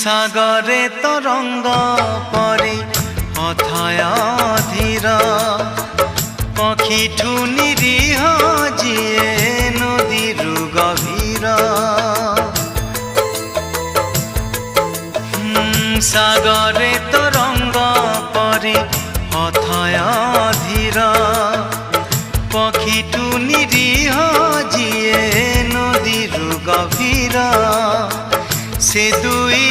সাগরে তরঙ্গ পরি অথয় ধীর পক্ষীঠু নিরীহ যিয়ে নদীরু গভীর। সাগরে তরঙ্গ পরি অথয় ধীর পক্ষীঠু নিরীহ যিয়ে নদীরু গভীর। সে দুই